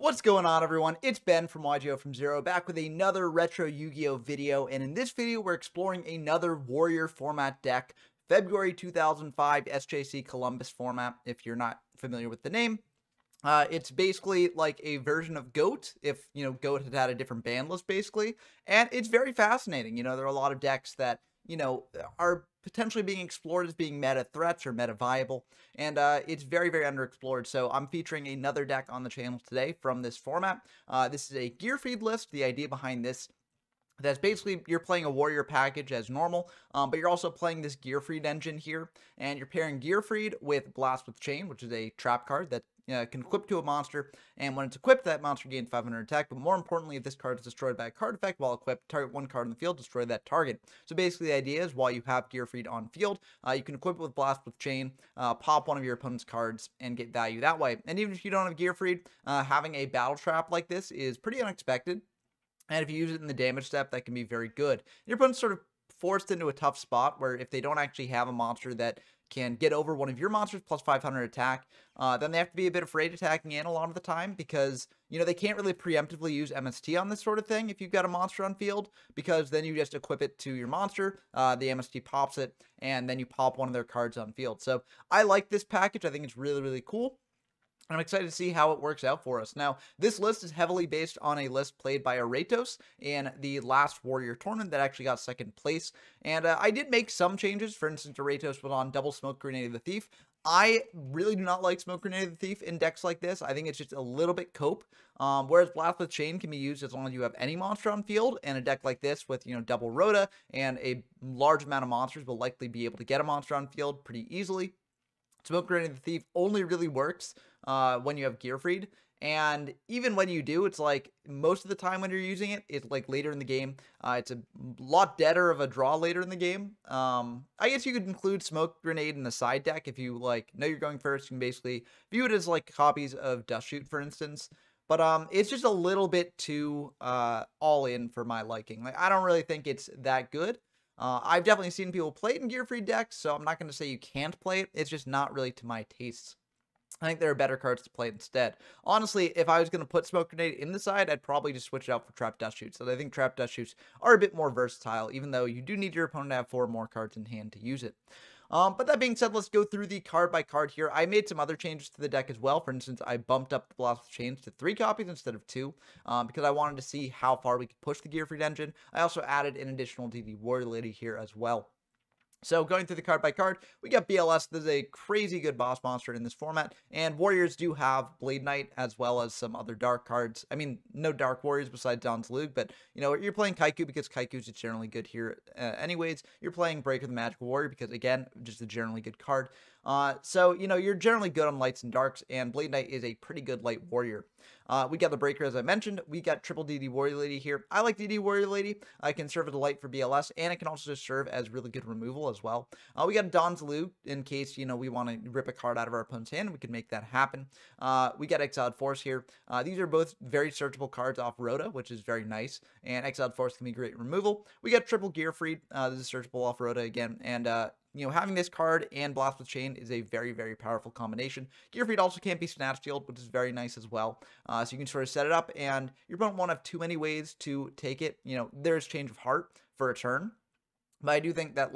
What's going on, everyone? It's Ben from YGO from Zero, back with another retro Yu-Gi-Oh video, and in this video we're exploring another Warrior format deck, February 2005 SJC Columbus format, if you're not familiar with the name. It's basically like a version of GOAT, if, GOAT had a different ban list, basically, and it's very fascinating. There are a lot of decks that, are potentially being explored as being meta threats or meta viable, and it's very, very underexplored. So I'm featuring another deck on the channel today from this format. This is a Gearfried list. The idea behind this, that's basically you're playing a warrior package as normal, but you're also playing this Gearfried engine here, and you're pairing Gearfried with Blast with Chain, which is a trap card that can equip to a monster, and when it's equipped, that monster gains 500 attack, but more importantly, if this card is destroyed by a card effect while equipped, target one card in the field, destroy that target. So basically the idea is while you have Gearfried on field, you can equip it with Blast with Chain, pop one of your opponent's cards, and get value that way. And even if you don't have Gearfried, having a battle trap like this is pretty unexpected. And if you use it in the damage step, that can be very good. Your opponent's sort of forced into a tough spot where if they don't actually have a monster that can get over one of your monsters plus 500 attack, then they have to be a bit afraid attacking in a lot of the time because, they can't really preemptively use MST on this sort of thing if you've got a monster on field, because then you just equip it to your monster, the MST pops it, and then you pop one of their cards on field. So I like this package. I think it's really, really cool. I'm excited to see how it works out for us. Now, this list is heavily based on a list played by Aratos in the last Warrior tournament that actually got second place. And I did make some changes. For instance, Aratos was on double Smoke Grenade of the Thief. I really do not like Smoke Grenade of the Thief in decks like this. I think it's just a little bit cope. Whereas Blast with Chain can be used as long as you have any monster on field. And a deck like this with, double Rhoda and a large amount of monsters will likely be able to get a monster on field pretty easily. Smoke Grenade of the Thief only really works when you have Gearfried, and even when you do, it's like most of the time when you're using it, it's like later in the game. It's a lot deader of a draw later in the game. I guess you could include Smoke Grenade in the side deck if you know you're going first. You can basically view it as like copies of Dust Shoot, for instance. But it's just a little bit too all in for my liking. Like, I don't really think it's that good. I've definitely seen people play it in Gearfried decks, so I'm not going to say you can't play it. It's just not really to my tastes. I think there are better cards to play instead. Honestly, if I was going to put Smoke Grenade in the side, I'd probably just switch it out for Trap Dust Shoots. So I think Trap Dust Shoots are a bit more versatile, even though you do need your opponent to have 4 more cards in hand to use it. But that being said, let's go through the card by card here. I made some other changes to the deck as well. For instance, I bumped up the Blast with Chains to 3 copies instead of 2, because I wanted to see how far we could push the Gearfried engine. I also added an additional DD Warrior Lady here as well. So going through the card by card, we got BLS. This is a crazy good boss monster in this format, and Warriors do have Blade Knight as well as some other dark cards. I mean, no dark Warriors besides Don's Luke, but you're playing Kaiku because Kaiku's generally good here anyways. You're playing Breaker the Magical Warrior because, again, just a generally good card. So you're generally good on lights and darks, and Blade Knight is a pretty good light warrior. We got the Breaker, as I mentioned. We got triple DD Warrior Lady here. I like DD Warrior Lady. I can serve as a light for BLS, and it can also just serve as really good removal as well. We got Don's Loot in case, we want to rip a card out of our opponent's hand. We can make that happen. We got Exiled Force here. These are both very searchable cards off Rhoda, which is very nice, and Exiled Force can be great removal. We got triple Gearfried. This is searchable off Rhoda again, and having this card and Blast with Chain is a very, very powerful combination. Gearfried also can't be Snatch Stealed, which is very nice as well. So you can sort of set it up, and your opponent won't have too many ways to take it. There's Change of Heart for a turn, but I do think that,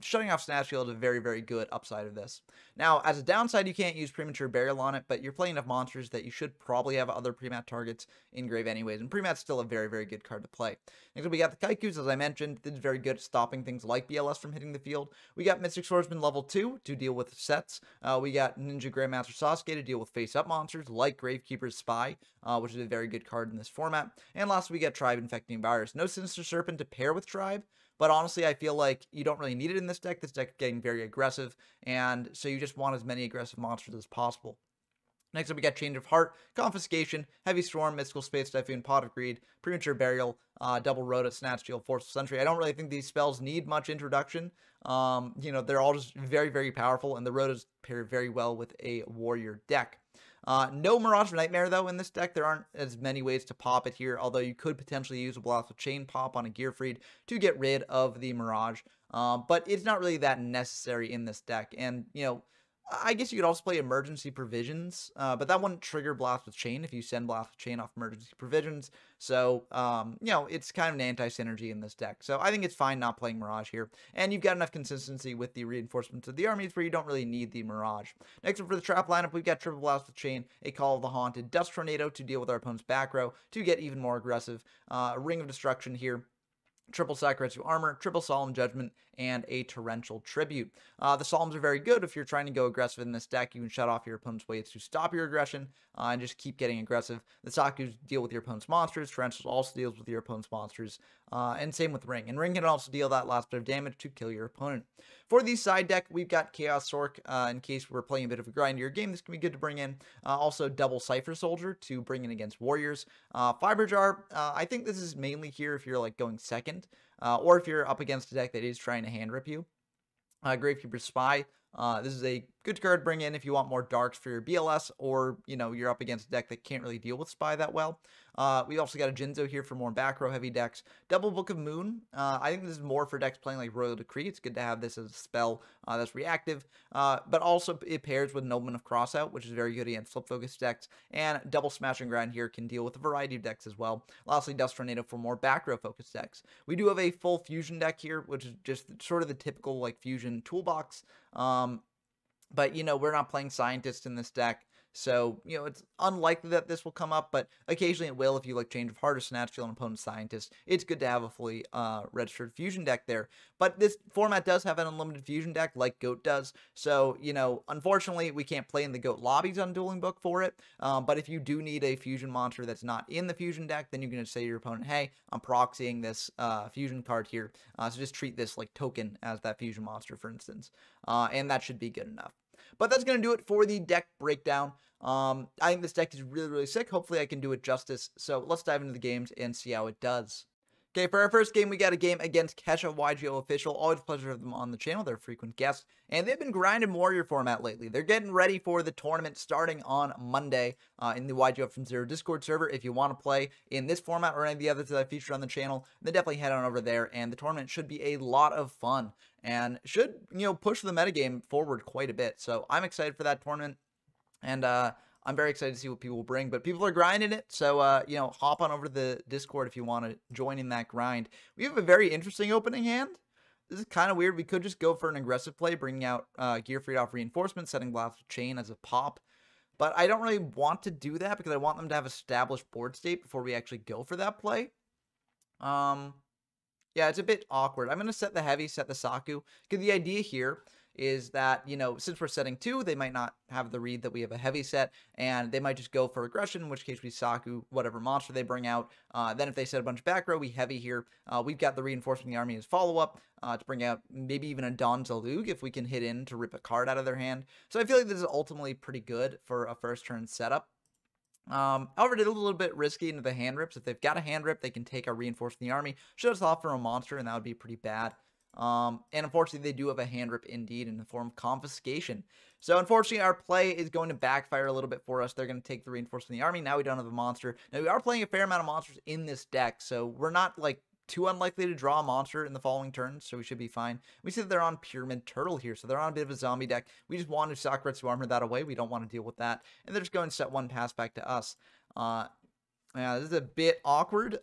shutting off Snatch Shield is a very, very good upside of this. Now, as a downside, you can't use Premature Burial on it, but you're playing enough monsters that you should probably have other Premat targets in grave anyways, and Premat's still a very, very good card to play. Next up, we got the Kaikus, as I mentioned. This is very good at stopping things like BLS from hitting the field. We got Mystic Swordsman level 2 to deal with sets. We got Ninja Grandmaster Sasuke to deal with face-up monsters like Gravekeeper's Spy, which is a very good card in this format. And lastly, we got Tribe Infecting Virus. No Sinister Serpent to pair with Tribe, but honestly, I feel like you don't really need it in this deck. This deck is getting very aggressive, and so you just want as many aggressive monsters as possible. Next up, we got Change of Heart, Confiscation, Heavy Storm, Mystical Space Typhoon, Pot of Greed, Premature Burial, Double Rhoda, Snatch Steal, Forceful Sentry. I don't really think these spells need much introduction. They're all just very, very powerful, and the Rhodas pair very well with a Warrior deck. No Mirage Nightmare, though, in this deck. There aren't as many ways to pop it here, although you could potentially use a Blast with Chain pop on a Gearfried to get rid of the Mirage. But it's not really that necessary in this deck. And, I guess you could also play Emergency Provisions, but that wouldn't trigger Blast with Chain if you send Blast with Chain off Emergency Provisions. So, you know, it's kind of an anti-synergy in this deck. So I think it's fine not playing Mirage here. And you've got enough consistency with the reinforcements of the armies where you don't really need the Mirage. Next up for the trap lineup, we've got Triple Blast with Chain, a Call of the Haunted, Dust Tornado to deal with our opponent's back row to get even more aggressive, Ring of Destruction here, triple Sacrifice Armor, triple Solemn Judgment, and a Torrential Tribute. The Solemns are very good if you're trying to go aggressive in this deck. You can shut off your opponent's ways to stop your aggression and just keep getting aggressive. The Sakus deal with your opponent's monsters. Torrential also deals with your opponent's monsters. And same with Ring. And Ring can also deal that last bit of damage to kill your opponent. For the side deck, we've got Chaos Sork in case we're playing a bit of a grindier game. This can be good to bring in. Also, double Cypher Soldier to bring in against Warriors. Fiber Jar, I think this is mainly here if you're like going second. Or if you're up against a deck that is trying to hand rip you. Gravekeeper Spy. This is a good card to bring in if you want more darks for your BLS, or, you know, you're up against a deck that can't really deal with Spy that well. We also got a Jinzo here for more back row heavy decks. Double Book of Moon. I think this is more for decks playing like Royal Decree. It's good to have this as a spell that's reactive, but also it pairs with Nobleman of Crossout, which is very good against flip focus decks. And Double Smash and Grind here can deal with a variety of decks as well. Lastly, Dust Tornado for more back row focus decks. We do have a full fusion deck here, which is just sort of the typical like fusion toolbox. But, you know, we're not playing Scientist in this deck, so, you know, it's unlikely that this will come up, but occasionally it will if you like Change of Heart or Snatch Steal an opponent's Scientist. It's good to have a fully registered fusion deck there. But this format does have an unlimited fusion deck like GOAT does, so, you know, unfortunately, we can't play in the GOAT lobbies on Dueling Book for it, but if you do need a fusion monster that's not in the fusion deck, then you can just say to your opponent, hey, I'm proxying this fusion card here, so just treat this like token as that fusion monster, for instance, and that should be good enough. But that's going to do it for the deck breakdown. I think this deck is really, really sick. Hopefully I can do it justice. So let's dive into the games and see how it does. Okay, for our first game, we got a game against Kesha YGO Official. Always a pleasure to have them on the channel. They're a frequent guest. And they've been grinding Warrior format lately. They're getting ready for the tournament starting on Monday in the YGO from Zero Discord server. If you want to play in this format or any of the others that I featured on the channel, then definitely head on over there. And the tournament should be a lot of fun and should, you know, push the metagame forward quite a bit. So I'm excited for that tournament. And I'm very excited to see what people will bring, but people are grinding it, so, you know, hop on over to the Discord if you want to join in that grind. We have a very interesting opening hand. This is kind of weird. We could just go for an aggressive play, bringing out Gearfried off reinforcement, setting Blast with Chain as a pop, but I don't really want to do that because I want them to have established board state before we actually go for that play. Yeah, it's a bit awkward. I'm going to set the heavy, set the Saku, because the idea here is that, you know, since we're setting 2, they might not have the read that we have a heavy set, and they might just go for aggression, in which case we Saku whatever monster they bring out. Then if they set a bunch of back row, we heavy here. We've got the reinforcement of the army as follow-up to bring out maybe even a Don Zalug if we can hit in to rip a card out of their hand. So I feel like this is ultimately pretty good for a first turn setup. However, it is a little bit risky into the hand rips. If they've got a hand rip, they can take our reinforcement of the army, shut us off from a monster, and that would be pretty bad. And unfortunately, they do have a hand rip indeed in the form of confiscation. So unfortunately, our play is going to backfire a little bit for us. They're going to take the reinforcement of the army. Now we don't have a monster. Now we are playing a fair amount of monsters in this deck, so we're not like too unlikely to draw a monster in the following turns, so we should be fine. We see that they're on Pyramid Turtle here, so they're on a bit of a zombie deck. We just want to Sacrifice Armor that away. We don't want to deal with that. And they're just going to set 1 pass back to us. Yeah, this is a bit awkward.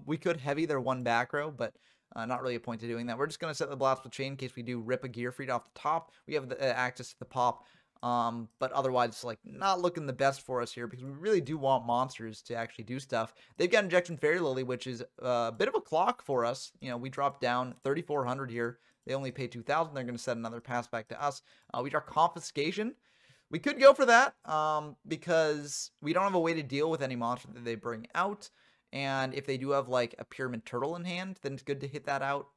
We could heavy their 1 back row, but not really a point to doing that. We're just going to set the Blast with Chain in case we do rip a Gearfried off the top. We have the access to the pop. But otherwise, it's like not looking the best for us here because we really do want monsters to actually do stuff. They've got Injection Fairy Lily, which is a bit of a clock for us. You know, we dropped down 3,400 here. They only pay 2,000. They're going to set another pass back to us. We draw Confiscation. We could go for that because we don't have a way to deal with any monster that they bring out. And if they do have like a Pyramid Turtle in hand, then it's good to hit that out.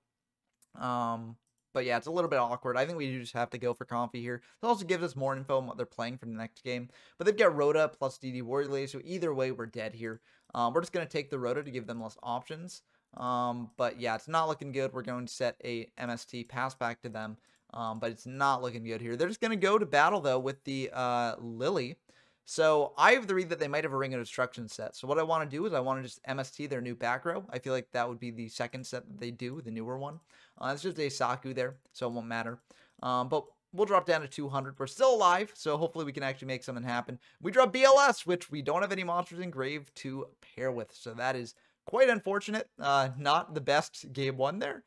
But yeah, it's a little bit awkward. I think we just have to go for Comfy here. It also gives us more info on what they're playing for the next game. But they've got Rhoda plus DD Warrior Lady, so either way, we're dead here. We're just going to take the Rhoda to give them less options. But yeah, it's not looking good. We're going to set a MST pass back to them. But it's not looking good here. They're just going to go to battle, though, with the Lily. So I have the read that they might have a Ring of Destruction set. So what I want to do is I want to just MST their new back row. I feel like that would be the second set that they do, the newer one. It's just a Saku there, so it won't matter. But we'll drop down to 200. We're still alive, so hopefully we can actually make something happen. We drop BLS, which we don't have any monsters in grave to pair with, so that is quite unfortunate. Not the best game one there.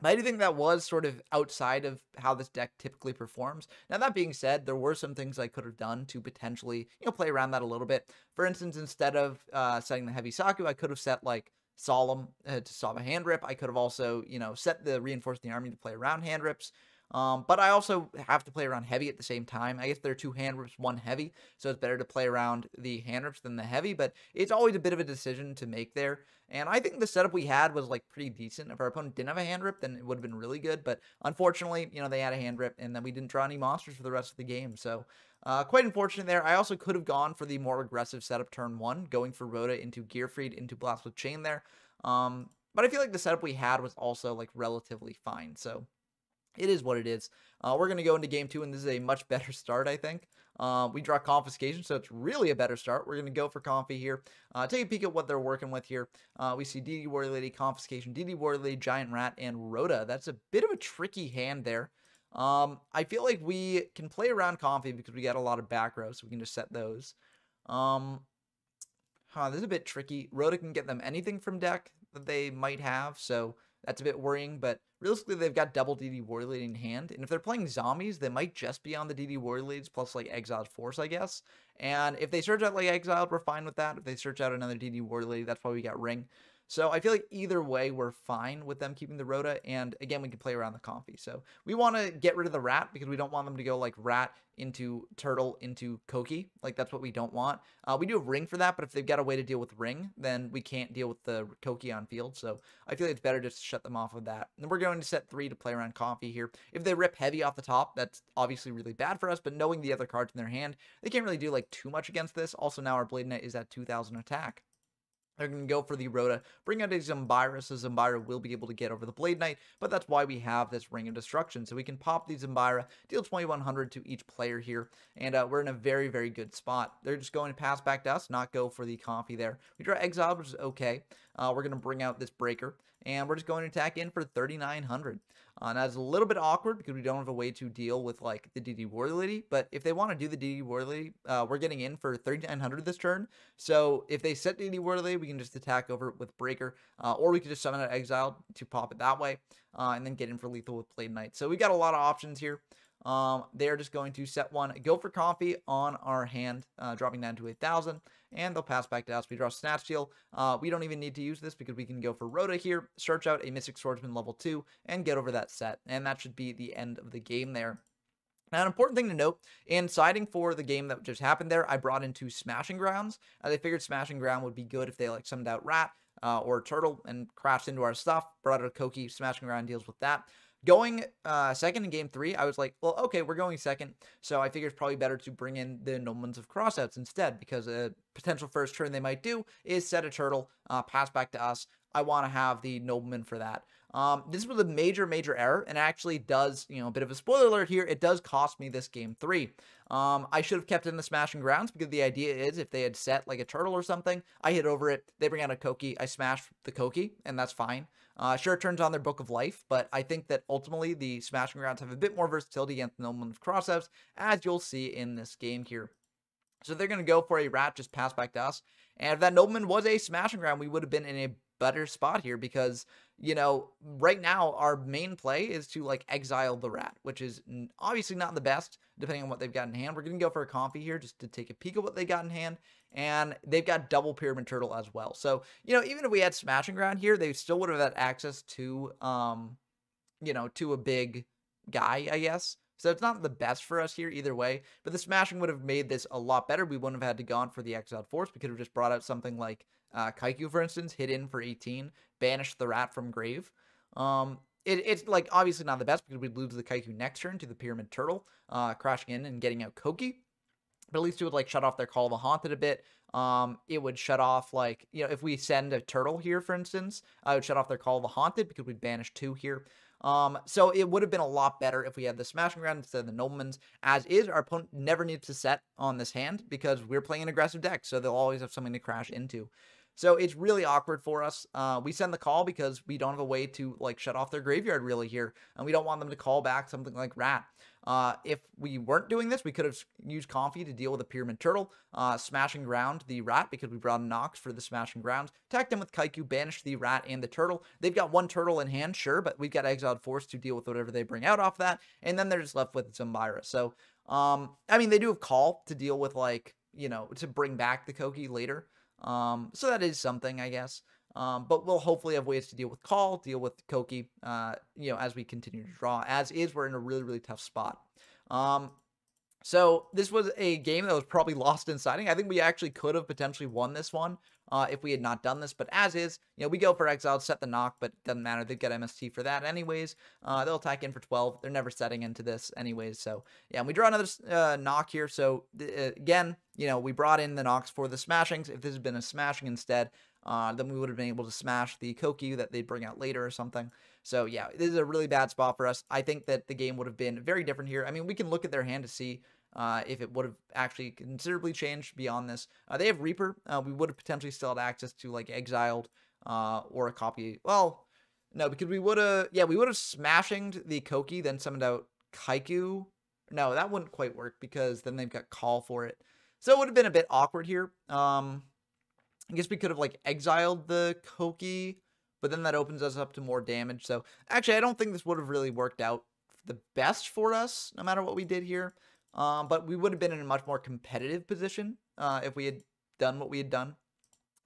I do think that was sort of outside of how this deck typically performs. Now, that being said, there were some things I could have done to potentially, play around that a little bit. For instance, instead of setting the Heavy Saku, I could have set, like, Solemn to stop a hand rip. I could have also, set the Reinforce the Army to play around hand rips. But I also have to play around heavy at the same time. I guess there are 2 hand rips, 1 heavy, so it's better to play around the hand rips than the heavy, but it's always a bit of a decision to make there. And I think the setup we had was, like, pretty decent. If our opponent didn't have a hand rip, then it would have been really good, but unfortunately, they had a hand rip, and then we didn't draw any monsters for the rest of the game, so quite unfortunate there. I also could have gone for the more aggressive setup turn 1, going for Rhoda into Gearfried into Blast with Chain there. But I feel like the setup we had was also, like, relatively fine, so it is what it is. We're going to go into game 2, and this is a much better start, I think. We draw Confiscation, so it's really a better start. We're going to go for Confi here. Take a peek at what they're working with here. We see DD Warrior Lady, Confiscation, DD Warrior Lady, Giant Rat, and Rhoda. That's a bit of a tricky hand there. I feel like we can play around Confi because we got a lot of back rows, so we can just set those. This is a bit tricky. Rhoda can get them anything from deck that they might have, so that's a bit worrying, but realistically, they've got double DD Warrior Lady in hand, and if they're playing zombies, they might just be on the DD Warrior Ladies plus, like, Exiled Force, I guess. And if they search out, like, Exiled, we're fine with that. If they search out another DD Warrior Lady, that's why we got Ring. So I feel like either way, we're fine with them keeping the Rhoda, and again, we can play around the Confi. So we want to get rid of the Rat because we don't want them to go, like, Rat into Turtle into Koki. Like, that's what we don't want. We do have Ring for that, but if they've got a way to deal with Ring, then we can't deal with the Koki on field. So I feel like it's better just to shut them off of that. And we're going to set 3 to play around Confi here. If they rip heavy off the top, that's obviously really bad for us, but knowing the other cards in their hand, they can't really do, like, too much against this. Also, now our Blade Knight is at 2,000 attack. They're going to go for the Rhoda, bring out a Zumbira, so Zumbira will be able to get over the Blade Knight, but that's why we have this Ring of Destruction. So we can pop the Zumbira, deal 2,100 to each player here, and we're in a very, very good spot. They're just going to pass back to us, not go for the Confi there. We draw Exile, which is okay. We're going to bring out this Breaker, and we're just going to attack in for 3,900. Now, it's a little bit awkward because we don't have a way to deal with, like, the DD Warrior Lady, but if they want to do the DD Warrior Lady, we're getting in for 3,900 this turn. So if they set DD Warrior Lady, we can just attack over it with Breaker, or we could just summon out Exile to pop it that way, and then get in for lethal with Blade Knight. So we got a lot of options here. They're just going to set 1, go for Confi on our hand, dropping down to 1,000, and they'll pass back to us. We draw Snatch Steal. We don't even need to use this because we can go for Rhoda here, search out a Mystic Swordsman level 2, and get over that set. And that should be the end of the game there. Now, an important thing to note, in siding for the game that just happened there, I brought in 2 Smashing Grounds. I figured Smashing Ground would be good if they, like, summoned out Rat or Turtle and crashed into our stuff, brought out a Koki, Smashing Ground deals with that. Going second in game 3, I was like, well, okay, we're going second, so I figure it's probably better to bring in the Noblements of Crossouts instead, because a potential first turn they might do is set a Turtle, pass back to us. I want to have the Nobleman for that. This was a major, major error, and it actually does, a bit of a spoiler alert here, it does cost me this game 3. I should have kept in the Smashing Grounds, because the idea is if they had set, like, a Turtle or something, I hit over it, they bring out a Koki, I smash the Koki, and that's fine. Sure, it turns on their Book of Life, but I think that ultimately the Smashing Grounds have a bit more versatility against the Nobleman of Crossouts, as you'll see in this game here. So they're going to go for a Rat, just pass back to us. And if that Nobleman was a Smashing Ground, we would have been in a better spot here because, right now our main play is to, like, exile the Rat, which is obviously not the best, depending on what they've got in hand. We're going to go for a Confi here just to take a peek at what they got in hand. And they've got double Pyramid Turtle as well. So, even if we had Smashing Ground here, they still would have had access to, to a big guy, I guess. So it's not the best for us here either way, but the Smashing would have made this a lot better. We wouldn't have had to gone for the Exiled Force. We could have just brought out something like Kaiku, for instance, hit in for 18, banished the Rat from grave. It's, like, obviously not the best because we'd lose the Kaiku next turn to the Pyramid Turtle, crashing in and getting out Koki. But at least it would, like, shut off their Call of the Haunted a bit. It would shut off, like, if we send a Turtle here, for instance, I would shut off their Call of the Haunted because we'd banish 2 here. So it would have been a lot better if we had the Smashing Ground instead of the Noblemans. As is, our opponent never needs to set on this hand because we're playing an aggressive deck, so they'll always have something to crash into. So it's really awkward for us. We send the call because we don't have a way to like shut off their graveyard really here, and we don't want them to call back something like rat. If we weren't doing this, we could have used Comfy to deal with a Pyramid Turtle, smashing ground the rat because we brought in Nox for the smashing grounds, attacked them with Kaiku, banished the rat and the turtle. They've got one turtle in hand, sure, but we've got Exiled Force to deal with whatever they bring out off that, and then they're just left with Zumbira. So, I mean, they do have Call to deal with, like, you know, to bring back the Koki later. So that is something, I guess. But we'll hopefully have ways to deal with Call, deal with Koki, you know, as we continue to draw. As is, we're in a really, really tough spot. So this was a game that was probably lost in siding. I think we actually could have potentially won this one if we had not done this. But as is, you know, we go for Exile, set the knock, but it doesn't matter. They've got MST for that anyways. They'll attack in for 12. They're never setting into this anyways. So, yeah, and we draw another knock here. So, again, you know, we brought in the knocks for the smashings. If this had been a smashing instead, then we would have been able to smash the Koki that they'd bring out later or something. So, yeah, this is a really bad spot for us. I think that the game would have been very different here. I mean, we can look at their hand to see if it would have actually considerably changed beyond this. They have Reaper. We would have potentially still had access to, like, Exiled or a copy. Well, no, because we would have, yeah, we would have smashinged the Koki, then summoned out Kaiku. No, that wouldn't quite work because then they've got Call for it. So it would have been a bit awkward here. I guess we could have, like, exiled the Koki, but then that opens us up to more damage. So, actually, I don't think this would have really worked out the best for us, no matter what we did here. But we would have been in a much more competitive position if we had done what we had done.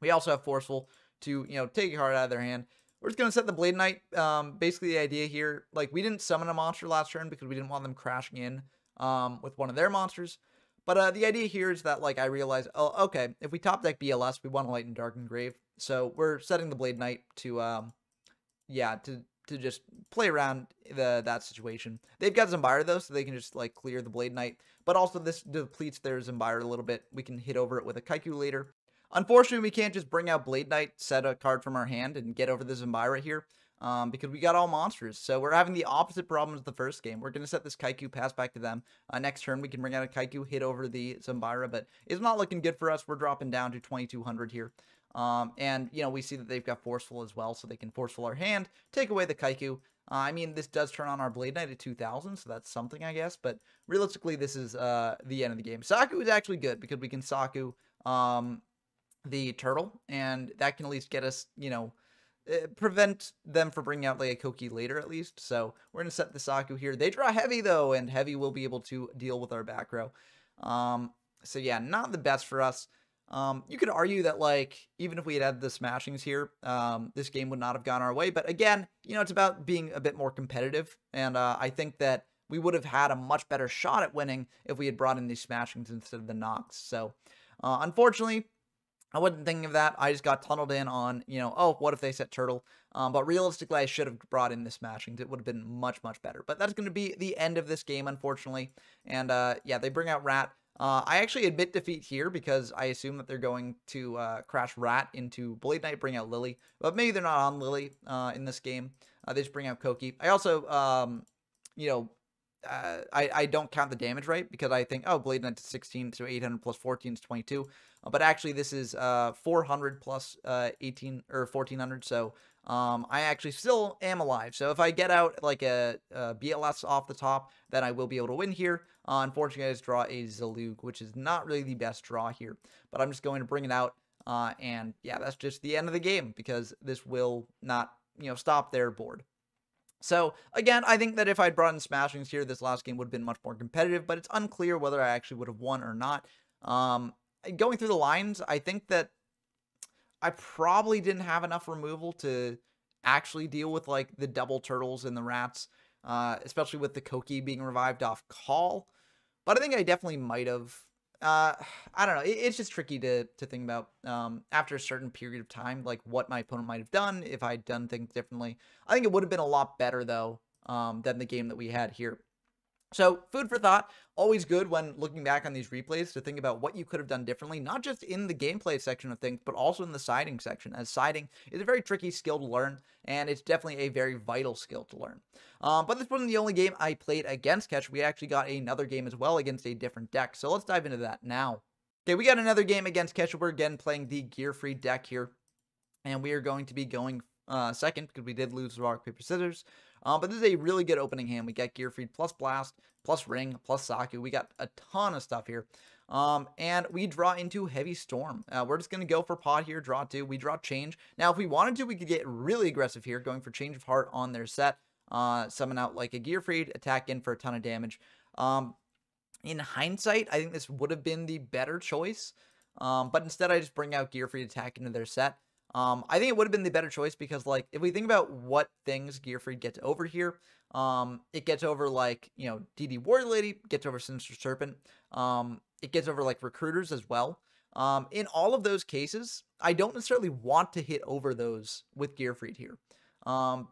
We also have Forceful to, you know, take a card out of their hand. We're just going to set the Blade Knight. Basically, the idea here, like, we didn't summon a monster last turn because we didn't want them crashing in with one of their monsters. But the idea here is that, like, I realized, oh, okay, if we top deck BLS, we want to Light and Dark and Grave. So we're setting the Blade Knight to, yeah, to just play around that situation. They've got Zumbira, though, so they can just, like, clear the Blade Knight. But also, this depletes their Zumbira a little bit. We can hit over it with a Kaiku later. Unfortunately, we can't just bring out Blade Knight, set a card from our hand, and get over the Zumbira here. Because we got all monsters. So we're having the opposite problem as the first game. We're going to set this Kaiku, pass back to them. Next turn, we can bring out a Kaiku, hit over the Zumbira, but it's not looking good for us. We're dropping down to 2,200 here. And, you know, we see that they've got Forceful as well, so they can Forceful our hand, take away the Kaiku. I mean, this does turn on our Blade Knight at 2,000, so that's something, I guess. But realistically, this is the end of the game. Saku is actually good because we can Saku the turtle, and that can at least get us, you know, prevent them from bringing out like a Koki later at least. So we're going to set the Saku here. They draw Heavy though, and Heavy will be able to deal with our back row. So yeah, not the best for us. You could argue that, like, even if we had had the smashings here, this game would not have gone our way. But again, you know, it's about being a bit more competitive. And I think that we would have had a much better shot at winning if we had brought in these smashings instead of the knocks. So unfortunately, I wasn't thinking of that. I just got tunneled in on, you know, oh, what if they set turtle? But realistically, I should have brought in the smashings. It would have been much, much better. But that's going to be the end of this game, unfortunately. And yeah, they bring out Rat. I actually admit defeat here because I assume that they're going to crash Rat into Blade Knight, bring out Lily. But maybe they're not on Lily in this game. They just bring out Koki. I also, you know, I don't count the damage right because I think, oh, Blade Knight to 16, so 800 plus 14 is 22. But actually, this is 400 plus 18 or 1400. So I actually still am alive. So if I get out like a BLS off the top, then I will be able to win here. Unfortunately, I just draw a Zalug, which is not really the best draw here. But I'm just going to bring it out. And yeah, that's just the end of the game because this will not, you know, stop their board. So, again, I think that if I'd brought in smashings here, this last game would have been much more competitive, but it's unclear whether I actually would have won or not. Going through the lines, I think that I probably didn't have enough removal to actually deal with, like, the double turtles and the rats, especially with the Koki being revived off call. But I think I definitely might have. I don't know. It's just tricky to think about after a certain period of time, like what my opponent might have done if I'd done things differently. I think it would have been a lot better, though, than the game that we had here. So, food for thought, always good when looking back on these replays to think about what you could have done differently, not just in the gameplay section of things, but also in the siding section, as siding is a very tricky skill to learn, and it's definitely a very vital skill to learn. But this wasn't the only game I played against Catch. We actually got another game as well against a different deck, so let's dive into that now. Okay, we got another game against Kesha. We're again playing the Gearfried deck here. And we are going to be going second because we did lose rock, paper, scissors. But this is a really good opening hand. We got Gearfried plus Blast, plus Ring, plus Saku. We got a ton of stuff here. And we draw into Heavy Storm. We're just going to go for pot here, draw 2. We draw Change. Now, if we wanted to, we could get really aggressive here, going for Change of Heart on their set. Summon out like a Gearfried, attack in for a ton of damage. In hindsight, I think this would have been the better choice. But instead, I just bring out Gearfried, attack into their set. I think it would have been the better choice because, like, if we think about what things Gearfried gets over here, it gets over, like, you know, DD Warrior Lady, gets over Sinister Serpent, it gets over, like, Recruiters as well. In all of those cases, I don't necessarily want to hit over those with Gearfried here.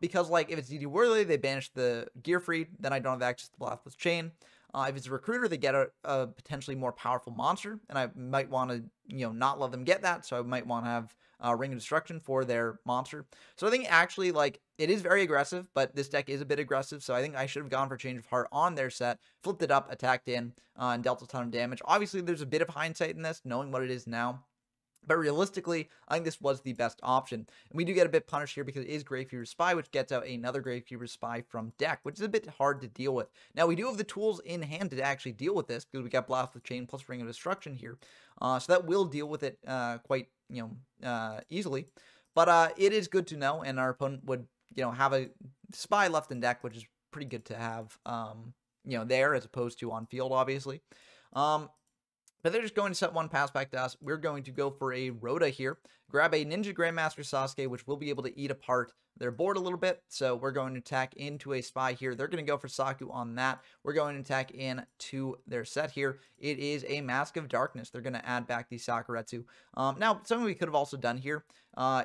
Because, like, if it's DD Warrior Lady, they banish the Gearfried, then I don't have access to Blastless Chain. If it's a Recruiter, they get a potentially more powerful monster, and I might want to, you know, not let them get that, so I might want to have Ring of Destruction for their monster. So I think actually, like, it is very aggressive, but this deck is a bit aggressive, so I think I should have gone for Change of Heart on their set, flipped it up, attacked in, and dealt a ton of damage. Obviously, there's a bit of hindsight in this, knowing what it is now. But realistically, I think this was the best option. And we do get a bit punished here because it is Gravekeeper's Spy, which gets out another Gravekeeper's Spy from deck, which is a bit hard to deal with. Now, we do have the tools in hand to actually deal with this because we got Blastless Chain plus Ring of Destruction here. So that will deal with it quite, you know, easily. But it is good to know, and our opponent would, you know, have a Spy left in deck, which is pretty good to have, you know, there as opposed to on field, obviously. But they're just going to set one pass back to us. We're going to go for a Rhoda here. Grab a Ninja Grandmaster Sasuke, which will be able to eat apart their board a little bit. So we're going to attack into a Spy here. They're going to go for Saku on that. We're going to attack into their set here. It is a Mask of Darkness. They're going to add back the Sakuretsu. Now, something we could have also done here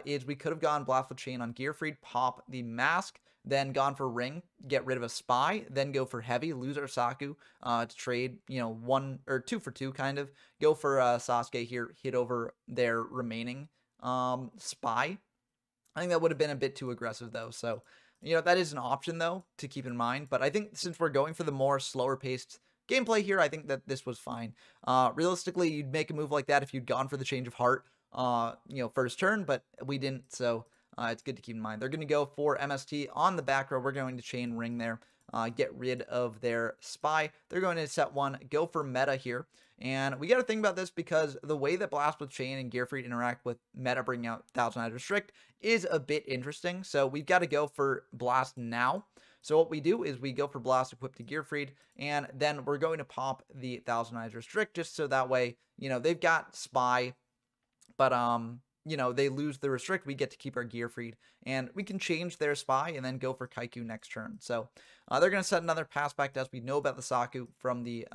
is we could have gone Blastless Chain on Gearfried, pop the Mask, then gone for Ring, get rid of a Spy, then go for Heavy, lose our Saku to trade, you know, 1 or 2 for 2 kind of. Go for Sasuke here, hit over their remaining Spy. I think that would have been a bit too aggressive though. So, you know, that is an option though to keep in mind. But I think since we're going for the more slower paced gameplay here, I think that this was fine. Realistically, you'd make a move like that if you'd gone for the Change of Heart, you know, first turn, but we didn't. So it's good to keep in mind. They're going to go for MST on the back row. We're going to chain Ring there, get rid of their Spy. They're going to set one, go for meta here. And we got to think about this because the way that Blastless Chain and Gearfried interact with meta bringing out Thousand Eyes Restrict is a bit interesting. So we've got to go for Blast now. So what we do is we go for Blast equipped to Gearfried, and then we're going to pop the Thousand Eyes Restrict just so that way, you know, they've got Spy, but you know, they lose the Restrict, we get to keep our Gearfried, and we can change their Spy and then go for Kaiku next turn. So they're going to set another pass back to us. We know about the Saku from the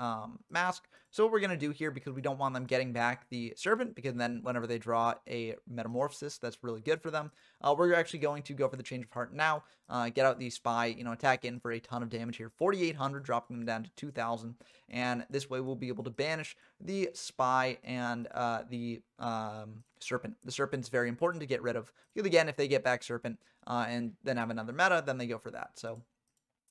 Mask. So what we're going to do here, because we don't want them getting back the Serpent, because then whenever they draw a Metamorphosis, that's really good for them. We're actually going to go for the Change of Heart now, get out the Spy, you know, attack in for a ton of damage here. 4,800, dropping them down to 2,000, and this way we'll be able to banish the Spy and the Serpent. The Serpent's very important to get rid of, because again, if they get back Serpent and then have another meta, then they go for that. So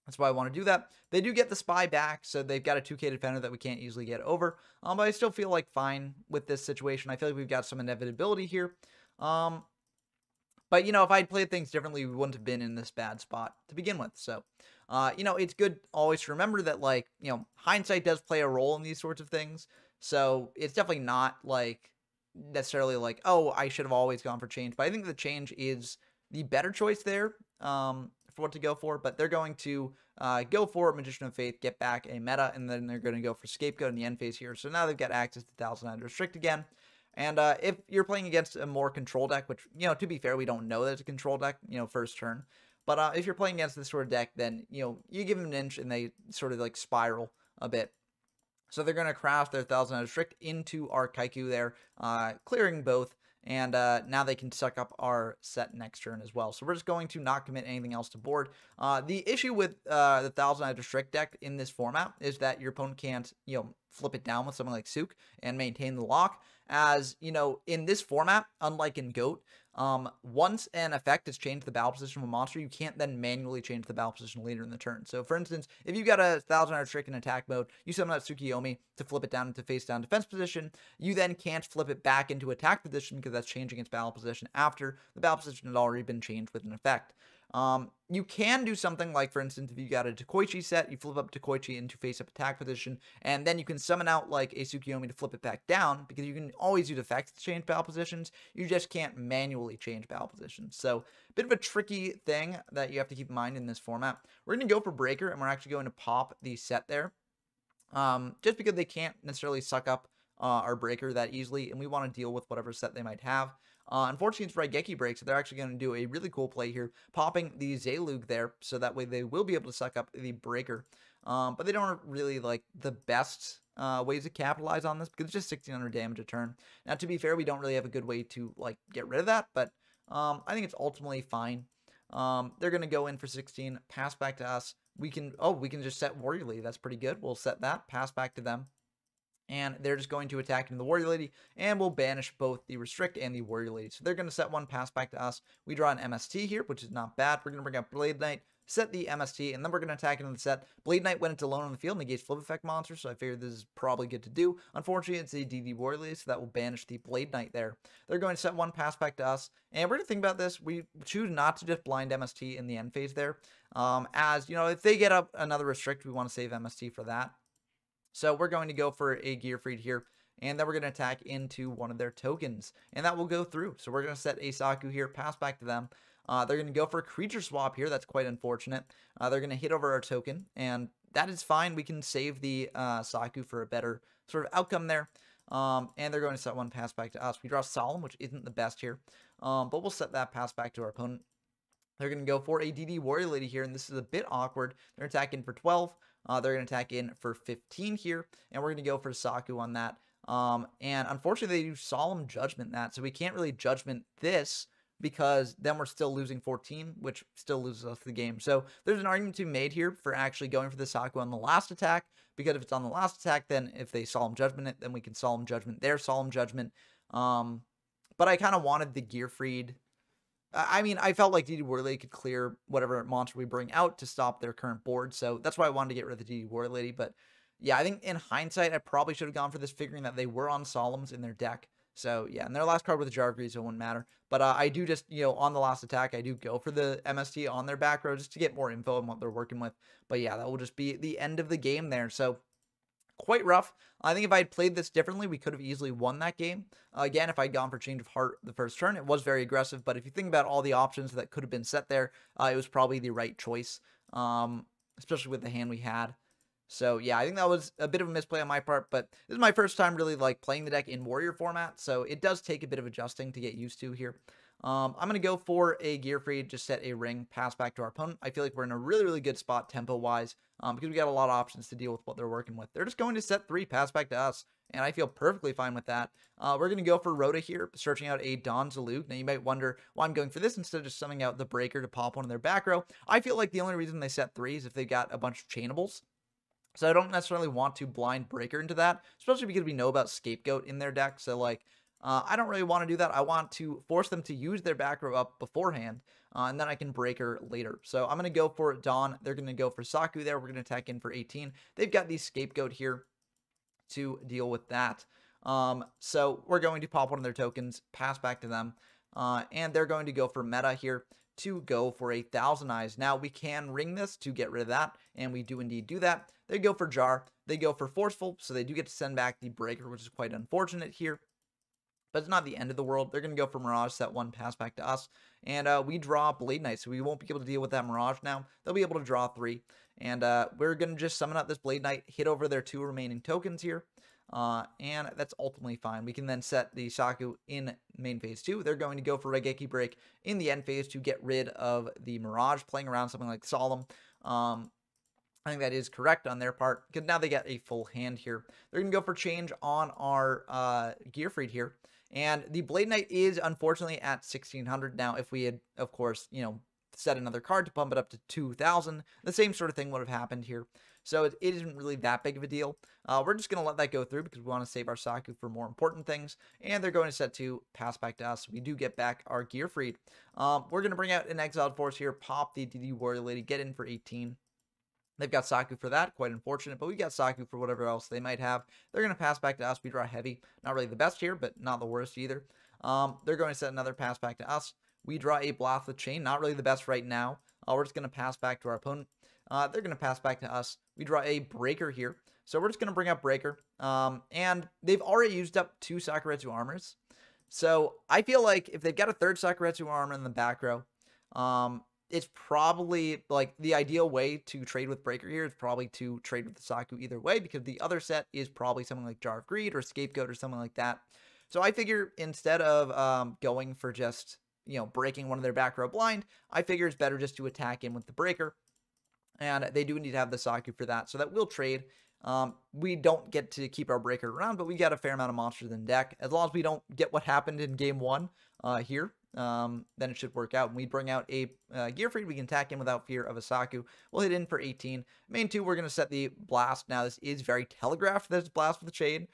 that's why I want to do that. They do get the Spy back, so they've got a 2k defender that we can't easily get over. But I still feel like fine with this situation. I feel like we've got some inevitability here. But, you know, if I'd played things differently, we wouldn't have been in this bad spot to begin with. So, you know, it's good always to remember that, like, you know, hindsight does play a role in these sorts of things. So it's definitely not, like, necessarily like, oh, I should have always gone for Change. But I think the Change is the better choice there for what to go for. But they're going to go for Magician of Faith, get back a meta, and then they're going to go for Scapegoat in the end phase here. So now they've got access to Thousand Eyes Restrict again. And if you're playing against a more control deck, which, you know, to be fair, we don't know that it's a control deck, you know, first turn. But if you're playing against this sort of deck, then, you know, you give them an inch and they sort of like spiral a bit. So they're going to craft their Thousand Eyes Restrict into our Kaiku there, clearing both. And now they can suck up our set next turn as well. So we're just going to not commit anything else to board. The issue with the Thousand Eyes Restrict deck in this format is that your opponent can't, you know, flip it down with something like Sook and maintain the lock. As, you know, in this format, unlike in GOAT, once an effect is changed to the battle position of a monster, you can't then manually change the battle position later in the turn. So, for instance, if you've got a 1,000 trick in attack mode, you summon out Tsukiyomi to flip it down into face down defense position, you then can't flip it back into attack position because that's changing its battle position after the battle position had already been changed with an effect. You can do something like, for instance, if you got a Takoichi set, you flip up Takoichi into face-up attack position, and then you can summon out, like, a Tsukiyomi to flip it back down, because you can always use effects to change battle positions. You just can't manually change battle positions. So, a bit of a tricky thing that you have to keep in mind in this format. We're going to go for Breaker, and we're actually going to pop the set there, just because they can't necessarily suck up our Breaker that easily, and we want to deal with whatever set they might have. Unfortunately, it's Raigeki break, so they're actually going to do a really cool play here, popping the Zalug there, so that way they will be able to suck up the Breaker. But they don't really like the best ways to capitalize on this, because it's just 1,600 damage a turn. Now, to be fair, we don't really have a good way to like get rid of that, but I think it's ultimately fine. They're going to go in for 16, pass back to us. We can just set Warrior Lady. That's pretty good. We'll set that, pass back to them. And they're just going to attack into the Warrior Lady, and we'll banish both the Restrict and the Warrior Lady. So they're going to set one, pass back to us. We draw an MST here, which is not bad. We're going to bring up Blade Knight, set the MST, and then we're going to attack into the set. Blade Knight went into alone on the field, negates flip effect monsters, so I figured this is probably good to do. Unfortunately, it's a DD Warrior Lady, so that will banish the Blade Knight there. They're going to set one, pass back to us, and we're going to think about this. We choose not to just blind MST in the end phase there, as, you know, if they get up another Restrict, we want to save MST for that. So we're going to go for a Gearfried here, and then we're going to attack into one of their tokens, and that will go through. So we're going to set a Saku here, pass back to them. They're going to go for a creature swap here. That's quite unfortunate. They're going to hit over our token, and that is fine. We can save the Saku for a better sort of outcome there. And they're going to set one, pass back to us. We draw Solemn, which isn't the best here, but we'll set that pass back to our opponent. They're going to go for a DD Warrior Lady here, and this is a bit awkward. They're attacking for 12. They're going to attack in for 15 here, and we're going to go for Saku on that. And unfortunately, they do Solemn Judgment that, so we can't really Judgment this, because then we're still losing 14, which still loses us the game. So there's an argument to be made here for actually going for the Saku on the last attack, because if it's on the last attack, then if they Solemn Judgment it, then we can Solemn Judgment their Solemn Judgment. But I kind of wanted the Gearfried. I mean, I felt like DD Warrior Lady could clear whatever monster we bring out to stop their current board, so that's why I wanted to get rid of the DD Warrior Lady. But yeah, I think in hindsight, I probably should have gone for this, figuring that they were on Solemns in their deck. So yeah, and their last card with the Gearfried, so it wouldn't matter. But I do just, you know, on the last attack, I do go for the MST on their back row just to get more info on what they're working with. But yeah, that will just be the end of the game there. So quite rough. I think if I had played this differently, we could have easily won that game. Again, if I'd gone for Change of Heart the first turn, it was very aggressive, but if you think about all the options that could have been set there, it was probably the right choice, especially with the hand we had. So yeah, I think that was a bit of a misplay on my part, but this is my first time really like playing the deck in Warrior format, so it does take a bit of adjusting to get used to here. I'm going to go for a Gearfried, just set a ring, pass back to our opponent. I feel like we're in a really, really good spot tempo-wise, because we got a lot of options to deal with what they're working with. They're just going to set 3, pass back to us, and I feel perfectly fine with that. We're going to go for Rhoda here, searching out a Dawn Zalug. Now, you might wonder why I'm going for this instead of just summoning out the Breaker to pop one in their back row. I feel like the only reason they set 3 is if they got a bunch of chainables. So I don't necessarily want to blind Breaker into that, especially because we know about Scapegoat in their deck. So, like, I don't really want to do that. I want to force them to use their back row up beforehand, and then I can Breaker later. So I'm going to go for Dawn. They're going to go for Saku there. We're going to attack in for 18. They've got the Scapegoat here to deal with that. So we're going to pop one of their tokens, pass back to them, and they're going to go for Meta here to go for a Thousand Eyes. Now, we can ring this to get rid of that, and we do indeed do that. They go for Jar. They go for Forceful, so they do get to send back the Breaker, which is quite unfortunate here. But it's not the end of the world. They're going to go for Mirage, set 1, pass back to us. And we draw Blade Knight, so we won't be able to deal with that Mirage now. They'll be able to draw 3. And we're going to just summon up this Blade Knight, hit over their 2 remaining tokens here. And that's ultimately fine. We can then set the Saku in main phase 2. They're going to go for Raigeki break in the end phase to get rid of the Mirage, playing around something like Solemn. I think that is correct on their part, because now they get a full hand here. They're going to go for change on our Gearfried here. And the Blade Knight is unfortunately at 1,600. Now, if we had, of course, you know, set another card to pump it up to 2,000, the same sort of thing would have happened here. so it isn't really that big of a deal. We're just going to let that go through because we want to save our Saku for more important things, and they're going to set to pass back to us. We do get back our Gearfried. We're going to bring out an Exiled Force here, pop the DD Warrior Lady, get in for 18. They've got Saku for that, quite unfortunate, but we got Saku for whatever else they might have. They're going to pass back to us. We draw heavy. Not really the best here, but not the worst either. They're going to set another pass back to us. We draw a Blast with Chain. Not really the best right now. We're just going to pass back to our opponent. They're going to pass back to us. We draw a Breaker here. So we're just going to bring up Breaker. And they've already used up 2 Sakuretsu armors. So I feel like if they've got a 3rd Sakuretsu armor in the back row, it's probably like the ideal way to trade with Breaker here is probably to trade with the Saku either way, because the other set is probably something like Gearfried or Scapegoat or something like that. So I figure instead of going for just, breaking one of their back row blind, I figure it's better just to attack in with the Breaker. And they do need to have the Saku for that, so that will trade. We don't get to keep our Breaker around, but we got a fair amount of monsters in deck. As long as we don't get what happened in game 1 here, then it should work out. When we bring out a Gearfried, we can attack in without fear of a Saku. We'll hit in for 18. Main 2, we're going to set the Blast. Now, this is very telegraphed that it's Blast with the Chain.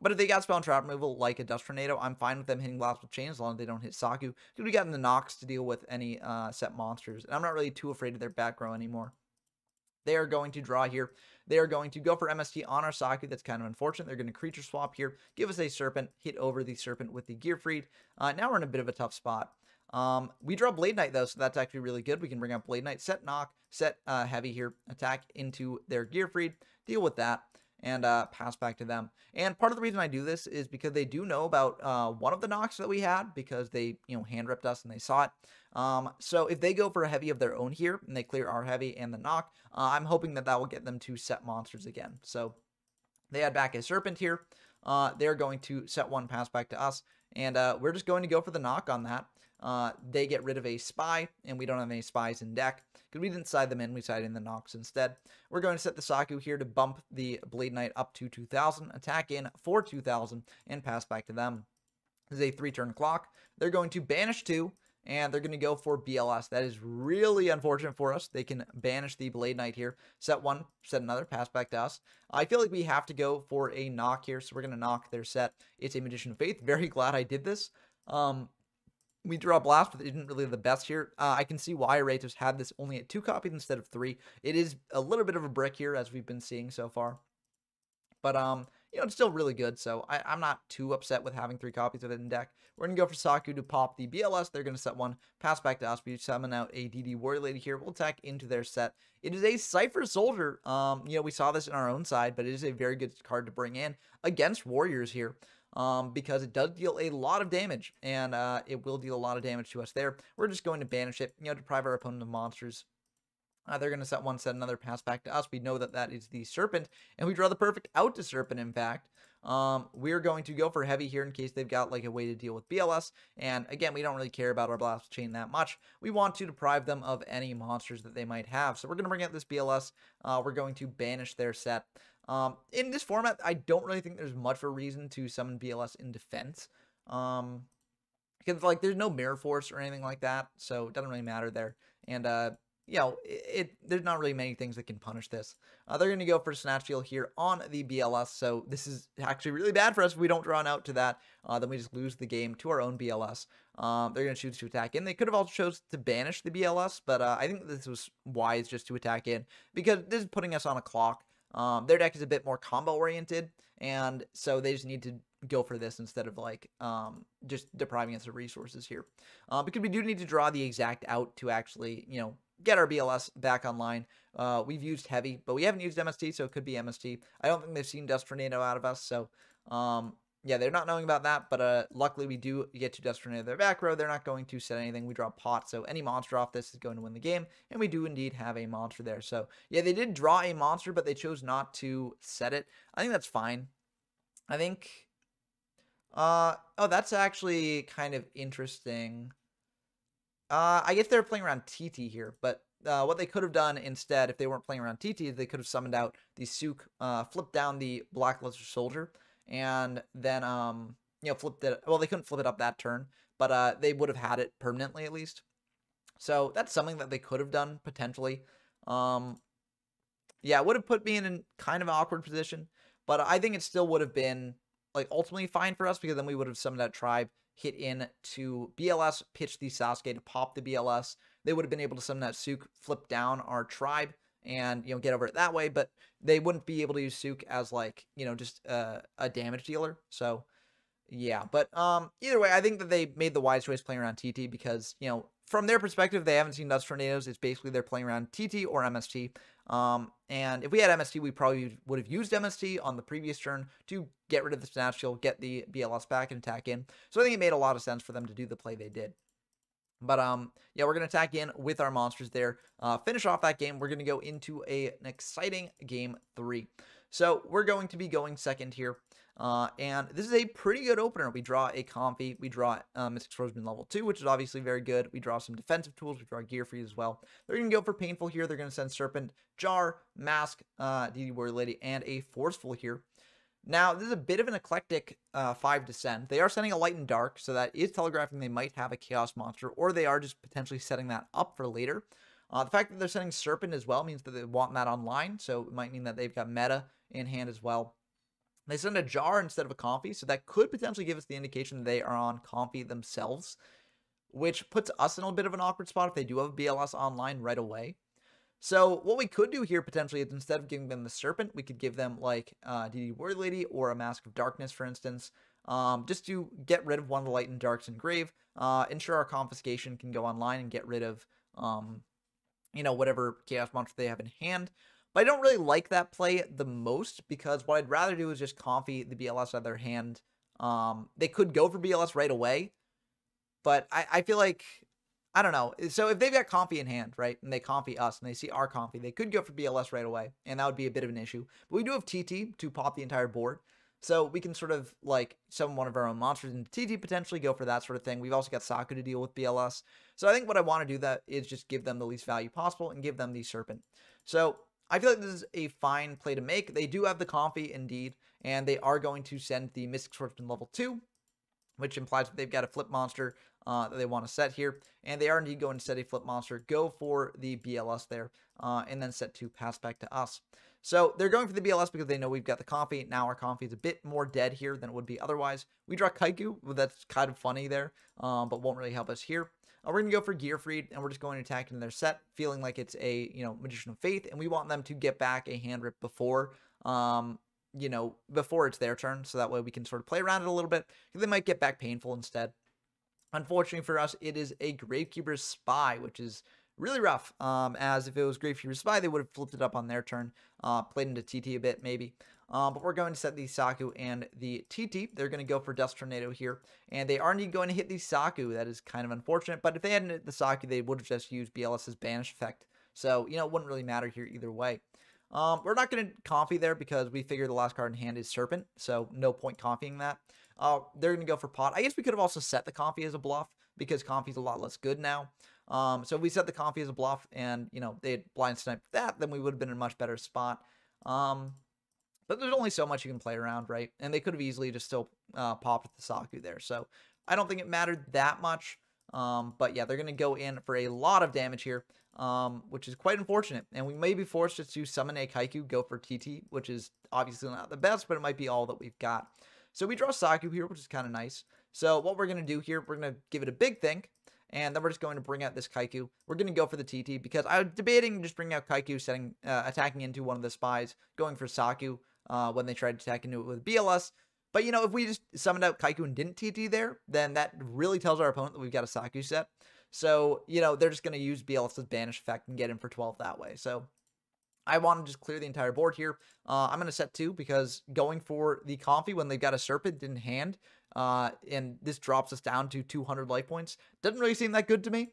But if they got spell and trap removal like a Dust Tornado, I'm fine with them hitting Blast with Chain as long as they don't hit Saku. Because we got in the Nox to deal with any set monsters. And I'm not really too afraid of their back row anymore. They are going to draw here. They are going to go for MST on our Saku. That's kind of unfortunate. They're going to creature swap here, give us a Serpent, hit over the Serpent with the Gearfried. Now we're in a bit of a tough spot. We draw Blade Knight, though, so that's actually really good. We can bring out Blade Knight, set knock, set heavy here, attack into their Gearfried, deal with that, and pass back to them. And part of the reason I do this is because they do know about one of the knocks that we had, because they, hand ripped us and they saw it. So if they go for a heavy of their own here and they clear our heavy and the knock, I'm hoping that will get them to set monsters again. So they add back a Serpent here. They're going to set 1, pass back to us, and we're just going to go for the knock on that. They get rid of a Spy, and we don't have any Spies in deck because we didn't side them in. We sided in the Nox instead. We're going to set the Saku here to bump the Blade Knight up to 2,000, attack in for 2,000, and pass back to them. This is a 3-turn clock. They're going to banish 2, and they're going to go for BLS. That is really unfortunate for us. They can banish the Blade Knight here. Set 1, set another, pass back to us. I feel like we have to go for a knock here, so we're going to knock their set. It's a Magician of Faith. Very glad I did this. We draw Blast, but it isn't really the best here. I can see why Ratos had this only at 2 copies instead of 3. It is a little bit of a brick here, as we've been seeing so far. But, it's still really good, so I'm not too upset with having 3 copies of it in deck. We're going to go for Saku to pop the BLS. They're going to set 1, pass back to us. We summon out a DD Warrior Lady here. We'll attack into their set. It is a Cypher Soldier. We saw this in our own side, but it is a very good card to bring in against Warriors here. Because it does deal a lot of damage, and it will deal a lot of damage to us there. We're just going to banish it, deprive our opponent of monsters. They're going to set 1, set another, pass back to us. We know that that is the Serpent, and we draw the perfect out to Serpent, in fact. We're going to go for heavy here in case they've got like a way to deal with BLS, and again, we don't really care about our Blast Chain that much. We want to deprive them of any monsters that they might have, so we're going to bring out this BLS. We're going to banish their set. In this format, I don't really think there's much of a reason to summon BLS in defense. Because, there's no Mirror Force or anything like that, so it doesn't really matter there. And, there's not really many things that can punish this. They're going to go for Snatch Steal here on the BLS, so this is actually really bad for us if we don't draw an out to that. Then we just lose the game to our own BLS. They're going to choose to attack in. They could have also chose to banish the BLS, but I think this was wise just to attack in, because this is putting us on a clock. Their deck is a bit more combo oriented, and so they just need to go for this instead of just depriving us of resources here. Because we do need to draw the exact out to actually, get our BLS back online. We've used heavy, but we haven't used MST, so it could be MST. I don't think they've seen Dust Tornado out of us, so yeah, they're not knowing about that, but luckily we do get to Dust Tornado their back row. They're not going to set anything. We draw a pot, so any monster off this is going to win the game, and we do indeed have a monster there. So yeah, they did draw a monster, but they chose not to set it. I think that's fine. I think, oh, that's actually kind of interesting. I guess they're playing around TT here, but what they could have done instead, if they weren't playing around TT, is they could have summoned out the Sook, flipped down the Black Lizard Soldier, and then, flipped it. Well, they couldn't flip it up that turn, but they would have had it permanently at least. So that's something that they could have done potentially. yeah, it would have put me in kind of an awkward position, but I think it still would have been, like, ultimately fine for us because then we would have summoned that tribe, hit in to BLS, pitch the Sasuke to pop the BLS. They would have been able to summon that Sook, flip down our tribe, and, get over it that way, but they wouldn't be able to use Sook as, like, just a damage dealer. So, yeah, but either way, I think that they made the wise choice playing around TT because, from their perspective, they haven't seen Dust Tornadoes. It's basically they're playing around TT or MST. And if we had MST, we probably would have used MST on the previous turn to get rid of the Snatch Shield, get the BLS back, and attack in. So I think it made a lot of sense for them to do the play they did. But, yeah, we're going to attack in with our monsters there. Finish off that game. We're going to go into an exciting game 3. So we're going to be going second here. And this is a pretty good opener. We draw a Comfy. We draw Mystic Swordsman level 2, which is obviously very good. We draw some defensive tools. We draw Gearfried as well. They're going to go for Painful here. They're going to send Serpent, Jar, Mask, DD Warrior Lady, and a Forceful here. Now, this is a bit of an eclectic 5 to send. They are sending a Light and Dark, so that is telegraphing they might have a Chaos Monster, or they are just potentially setting that up for later. The fact that they're sending Serpent as well means that they want that online, so it might mean that they've got meta in hand as well. They send a Jar instead of a Comfy, so that could potentially give us the indication that they are on Comfy themselves, which puts us in a bit of an awkward spot if they do have a BLS online right away. So what we could do here potentially is instead of giving them the Serpent, we could give them like DD Warrior Lady or a Mask of Darkness, for instance, just to get rid of one of the Light and Darks in Grave, ensure our Confiscation can go online and get rid of, whatever Chaos Monster they have in hand. But I don't really like that play the most because what I'd rather do is just Comfy the BLS out of their hand. They could go for BLS right away, but I feel like, I don't know. So if they've got Comfy in hand, right, and they Comfy us, and they see our Comfy, they could go for BLS right away, and that would be a bit of an issue. But we do have TT to pop the entire board, so we can sort of, like, summon one of our own monsters into TT, potentially go for that sort of thing. We've also got Saku to deal with BLS. So I think what I want to do that is just give them the least value possible and give them the Serpent. So I feel like this is a fine play to make. They do have the Comfy, indeed, and they are going to send the Mystic Swordsman level 2, which implies that they've got a flip monster that they want to set here. And they are indeed going to set a flip monster, go for the BLS there, and then set 2 pass back to us. So they're going for the BLS because they know we've got the Comfy. Now our Comfy is a bit more dead here than it would be otherwise. We draw Kaiku. That's kind of funny there, but won't really help us here. We're going to go for Gearfried, and we're just going to attack into their set, feeling like it's a, Magician of Faith, and we want them to get back a hand rip before, before it's their turn, so that way we can sort of play around it a little bit, because they might get back Painful instead. Unfortunately for us, it is a Gravekeeper's Spy, which is really rough, as if it was Gravekeeper's Spy, they would have flipped it up on their turn, played into TT a bit, maybe. But we're going to set the Saku and the TT. They're going to go for Dust Tornado here, and they are indeed going to hit the Saku. That is kind of unfortunate, but if they hadn't hit the Saku, they would have just used BLS's Banish effect. So, it wouldn't really matter here either way. We're not going to Comfy there because we figure the last card in hand is Serpent, so no point Comfying that. They're going to go for Pot. I guess we could have also set the Comfy as a bluff because Comfy's a lot less good now. So if we set the Comfy as a bluff and, they had blind sniped that, then we would have been in a much better spot. But there's only so much you can play around, right? And they could have easily just still popped the Saku there. So I don't think it mattered that much. But yeah, they're going to go in for a lot of damage here, which is quite unfortunate. And we may be forced just to summon a Kaiku, go for TT, which is obviously not the best, but it might be all that we've got. So we draw Saku here, which is kind of nice. So what we're going to do here, we're going to give it a big think. And then we're just going to bring out this Kaiku. We're going to go for the TT because I was debating just bringing out Kaiku, attacking into one of the spies, going for Saku when they tried to attack into it with BLS. But, if we just summoned out Kaiku and didn't TT there, then that really tells our opponent that we've got a Saku set. So, they're just going to use BLS's Banish effect and get in for 12 that way. So I want to just clear the entire board here. I'm going to set 2 because going for the Comfy when they've got a Serpent in hand, and this drops us down to 200 life points, doesn't really seem that good to me.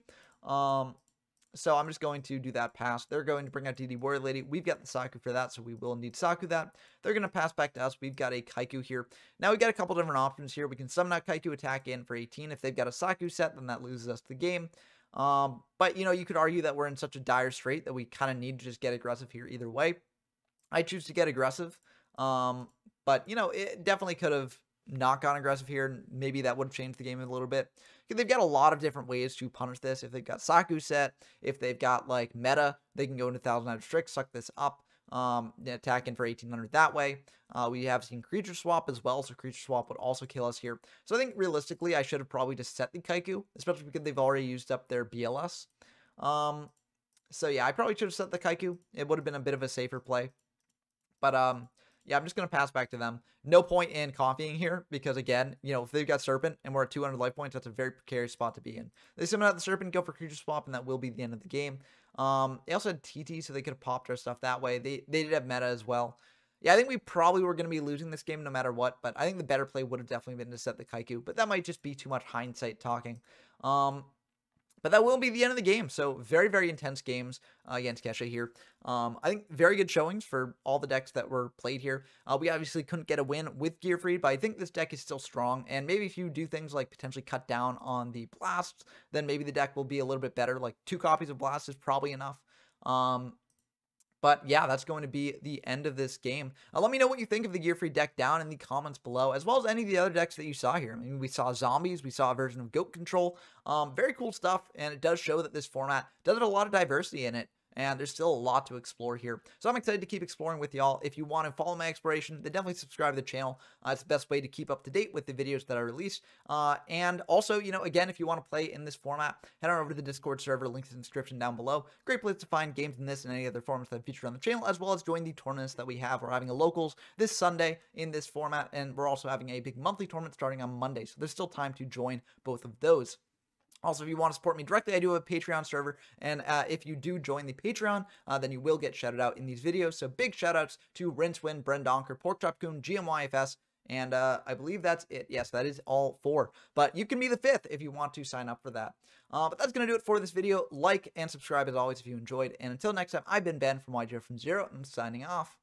So I'm just going to do that pass. They're going to bring out DD Warrior Lady. We've got the Saku for that, so we will need Saku that. They're going to pass back to us. We've got a Kaiku here. Now we've got a couple different options here. We can summon out Kaiku, attack in for 18. If they've got a Saku set, then that loses us the game. But, you could argue that we're in such a dire strait that we kind of need to just get aggressive here either way. I choose to get aggressive. But, it definitely could have not gone aggressive here, and maybe that would have changed the game a little bit. They've got a lot of different ways to punish this. If they've got Saku set, if they've got, like, meta, they can go into 1,000 out of strict, suck this up. Attacking for 1800 that way. We have seen creature swap as well, so creature swap would also kill us here. So I think realistically, I should have probably just set the Kaiku, especially because they've already used up their BLS. So yeah, I probably should have set the Kaiku. It would have been a bit of a safer play. But yeah, I'm just going to pass back to them. No point in copying here because, again, if they've got Serpent and we're at 200 life points, that's a very precarious spot to be in. They summon out the Serpent, go for creature swap, and that will be the end of the game. They also had TT, so they could have popped our stuff that way. They did have meta as well. Yeah, I think we probably were going to be losing this game no matter what, but I think the better play would have definitely been to set the Kaiku, but that might just be too much hindsight talking. But that will be the end of the game. So very, very intense games against Kesha here. I think very good showings for all the decks that were played here. We obviously couldn't get a win with Gearfried, but I think this deck is still strong. And maybe if you do things like potentially cut down on the blasts, then maybe the deck will be a little bit better. Like 2 copies of blast is probably enough. But yeah, that's going to be the end of this game. Let me know what you think of the Gearfried deck down in the comments below, as well as any of the other decks that you saw here. I mean, we saw zombies, we saw a version of goat control. Very cool stuff, and it does show that this format does have a lot of diversity in it. And there's still a lot to explore here. So I'm excited to keep exploring with y'all. If you want to follow my exploration, then definitely subscribe to the channel. It's the best way to keep up to date with the videos that I release. And also, again, if you want to play in this format, head on over to the Discord server. Link in the description down below. Great place to find games in this and any other formats that feature on the channel, as well as join the tournaments that we have. We're having a locals this Sunday in this format, and we're also having a big monthly tournament starting on Monday. So there's still time to join both of those. Also, if you want to support me directly, I do have a Patreon server, and if you do join the Patreon, then you will get shouted out in these videos. So big shoutouts to Rinswin, Brendonker, Porkchopcoon, GMYFS, and I believe that's it. Yes, that is all 4. But you can be the 5th if you want to sign up for that. But that's going to do it for this video. Like and subscribe as always if you enjoyed. And until next time, I've been Ben from YGO from Zero, and I'm signing off.